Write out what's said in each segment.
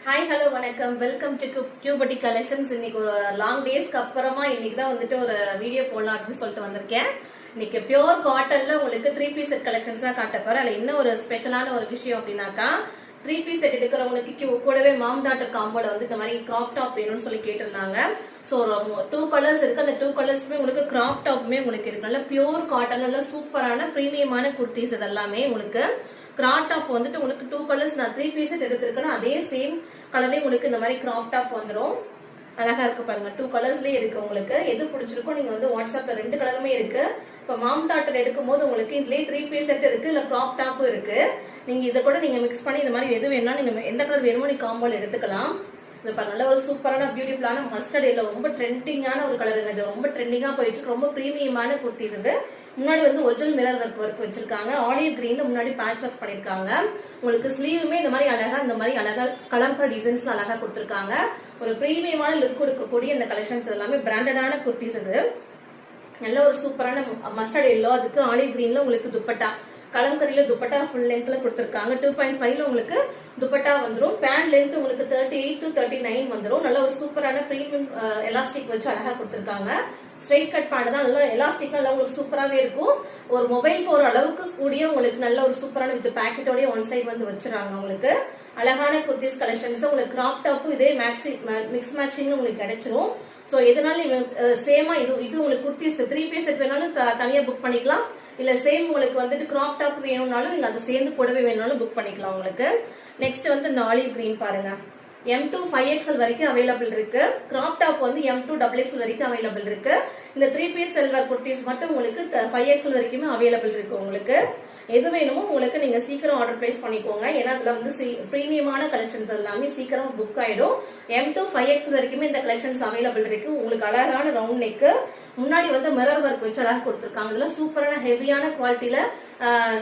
Hi hello வணக்கம் welcome to கியூபட்டி collections. இன்னைக்கு ஒரு லாங் டேஸ்க்கு அப்புறமா இன்னைக்கு தான் வந்துட்டு ஒரு வீடியோ போடலாம் அப்படின்னு சொல்லிட்டு வந்திருக்கேன். இன்னைக்கு பியோர் காட்டன்ல உங்களுக்கு 3 பீஸ் செட் கலெக்ஷன்ஸ் தான் காட்ட போறேன். அதுல இன்னும் ஒரு ஸ்பெஷலான ஒரு விஷயம் அப்படின்னாக்கா 3 பீஸ் செட் எடுக்கிறவங்களுக்கு கூடவே மாம் டாட்டர் காம்போல வந்து இந்த மாதிரி கிராப் டாப் வேணும்னு சொல்லி கேட்டிருந்தாங்க. ஸோ 2 கலர்ஸ் இருக்கு. அந்த 2 கலர்ஸ்மே உங்களுக்கு கிராப் டாப்மே உங்களுக்கு இருக்கு. நல்ல பியோர் காட்டன், நல்ல சூப்பரான பிரீமியமான குர்த்திஸ் இதெல்லாமே உங்களுக்கு கிராப் டாப் வந்துட்டு உங்களுக்கு 2 கலர்ஸ் நான் 3 பீஸ் எடுத்திருக்கேன். அதே சேம் கலர்லயே உங்களுக்கு இந்த மாதிரி கிராப் டாப் வந்துடும். அழகா இருக்கு பாருங்க. 2 கலர்ஸ்லயே இருக்கு. உங்களுக்கு எது பிடிச்சிருக்கோ நீங்க வந்து வாட்ஸ்அப்ல 2 கலருமே இருக்கு. இப்ப மாம் டாட்டர் எடுக்கும் போது உங்களுக்கு இதுலயே 3 பீஸ் செட் இருக்கு, இல்ல கிராப் டாப்பும் இருக்கு. நீங்க இதை கூட நீங்க மிக்ஸ் பண்ணி இந்த மாதிரி எது வேணா நீங்க எந்த கலர் வேணுமோ நீங்க காம்போல எடுத்துக்கலாம். இது பாருங்க, நல்ல ஒரு சூப்பரான பியூட்டிஃபுல்லான மஸ்டர்ட் எல்லோ, ரொம்ப ட்ரெண்டிங்கான ஒரு கலருங்க. இது ரொம்ப ட்ரெண்டிங்கா போயிட்டு இருக்கு. ரொம்ப பிரீமியமான குர்த்திஸ் இது. முன்னாடி வந்து ஒரிஜினல் மிரர் ஒர்க் வச்சிருக்காங்க. ஆலிவ் கிரீன்ல முன்னாடி பேட்ச் ஒர்க் பண்ணிருக்காங்க. உங்களுக்கு ஸ்லீவுமே இந்த மாதிரி அழகா இந்த மாதிரி அழகா கலம்பர் டிசைன்ஸ்ல அழகா கொடுத்திருக்காங்க. ஒரு பிரீமியமான லுக் கொடுக்கக்கூடிய இந்த கலெக்ஷன்ஸ் எல்லாமே பிராண்டடான குர்த்திஸ் இது. நல்ல ஒரு சூப்பரான மஸ்டர்ட் எல்லோ, அதுக்கு ஆலிவ் கிரீன்ல உங்களுக்கு துப்பட்டா, கலம்கரியில துப்பட்டா ஃபுல் லென்த்ல கொடுத்திருக்காங்க. 2.5ல உங்களுக்கு துப்பட்டா வந்துடும். பேண்ட் லென்த் உங்களுக்கு 38 to 39 வந்துடும். நல்ல ஒரு சூப்பரான பிரீமியம் எலாஸ்டிக் வச்சு அழகா கொடுத்திருக்காங்க. ஸ்ட்ரைட் கட் பேண்ட் தான், நல்ல எலாஸ்டிக் நல்லா உங்களுக்கு சூப்பராகவே இருக்கும். ஒரு மொபைல் போற அளவுக்கு கூடிய உங்களுக்கு நல்ல ஒரு சூப்பரான வித் பேக்கெட்டோடய ஒன் சைட் வந்து வச்சிருக்காங்க. உங்களுக்கு அழகான குர்த்திஸ் கலெக்ஷன்ஸ். உங்களுக்கு கிராப் டாப்பும் இதே மிக்ஸ் மேட்சிங் உங்களுக்கு கிடைச்சிரும். சோ எதனாலும் சேமா இது உங்களுக்கு குர்த்திஸ் 3 பீஸ் செட் வேணாலும் தனியா புக் பண்ணிக்கலாம். இல்ல சேம் உங்களுக்கு வந்துட்டு கிராப் டாப் வேணும்னாலும் நீங்க அதை சேர்ந்து கூடவே வேணும்னாலும் புக் பண்ணிக்கலாம். உங்களுக்கு நெக்ஸ்ட் வந்து இந்த ஆலிவ் கிரீன் பாருங்க. M2 5XL வரைக்கும் அவைலபிள் இருக்கு. கிராப் டாப் வந்து M2 XXL வரைக்கும் அவைலபிள் இருக்கு. இந்த 3 பீஸ் சில்வர் குர்த்திஸ் மட்டும் உங்களுக்கு 5XL வரைக்குமே அவைலபிள் இருக்கு. உங்களுக்கு எது வேணுமோ உங்களுக்கு நீங்க சீக்கிரம் ஆர்டர் பிளேஸ் பண்ணிக்கோங்க. ஏன்னா அதுல வந்து பிரீமியமான கலெக்ஷன்ஸ் எல்லாமே சீக்கிரம் புக் ஆயிடும். M2 5XL வரைக்குமே இந்த கலெக்ஷன்ஸ் அவைலபிள் இருக்கு. உங்களுக்கு அழகான ரவுண்ட் நெக், முன்னாடி வந்து மிரர் ஒர்க் வச்சு அழகா கொடுத்திருக்காங்க. இதெல்லாம் சூப்பரான ஹெவியான குவாலிட்டியில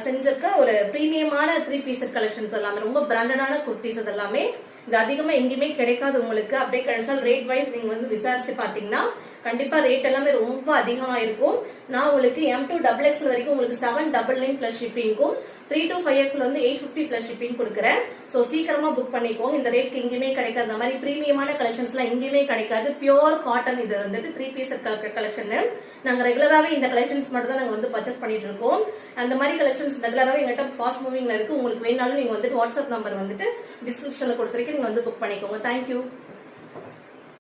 செஞ்சிருக்க ஒரு பிரீமியமான 3 பீஸ் கலெக்ஷன்ஸ் எல்லாமே ரொம்ப பிராண்டடான குர்த்திஸ் எல்லாமே. இது அதிகமா எங்கேயுமே கிடைக்காது உங்களுக்கு. அப்படியே கிடைச்சால் ரேட் வைஸ் நீங்க வந்து விசாரிச்சு பாத்தீங்கன்னா கண்டிப்பா ரேட் எல்லாமே ரொம்ப அதிகமா இருக்கும். நான் உங்களுக்கு M2 XXL வரைக்கும் உங்களுக்கு 799 பிளஸ் ஷிப்பிங்கும், 3 to 5XL வந்து 850 பிளஸ் ஷிப்பிங் கொடுக்குறேன். சோ சீக்கிரமா புக் பண்ணிக்கோங்க. இந்த ரேட்க்கு எங்கேயுமே கிடைக்காது. அந்த மாதிரி பிரீமியமான கலெக்ஷன்ஸ் எல்லாம் எங்கேயுமே கிடைக்காது. பியோர் காட்டன் இது வந்துட்டு 3 பீஸ் கலெக்ஷன். நாங்க ரெகுலராவே இந்த கலெக்ஷன்ஸ் மட்டும் தான் நாங்க வந்து பர்ச்சேஸ் பண்ணிட்டு இருக்கோம். அந்த மாதிரி கலெக்ஷன்ஸ் ரெகுலராவே எங்கிட்ட ஃபாஸ்ட் மூவிங்ல இருக்கு. உங்களுக்கு வேணாலும் நீங்க வந்துட்டு வாட்ஸ்அப் நம்பர் வந்துட்டு டிஸ்கிரிப்ஷன்ல கொடுத்துருக்கேன். நீங்க வந்து புக் பண்ணிக்கோங்க. தேங்க்யூ.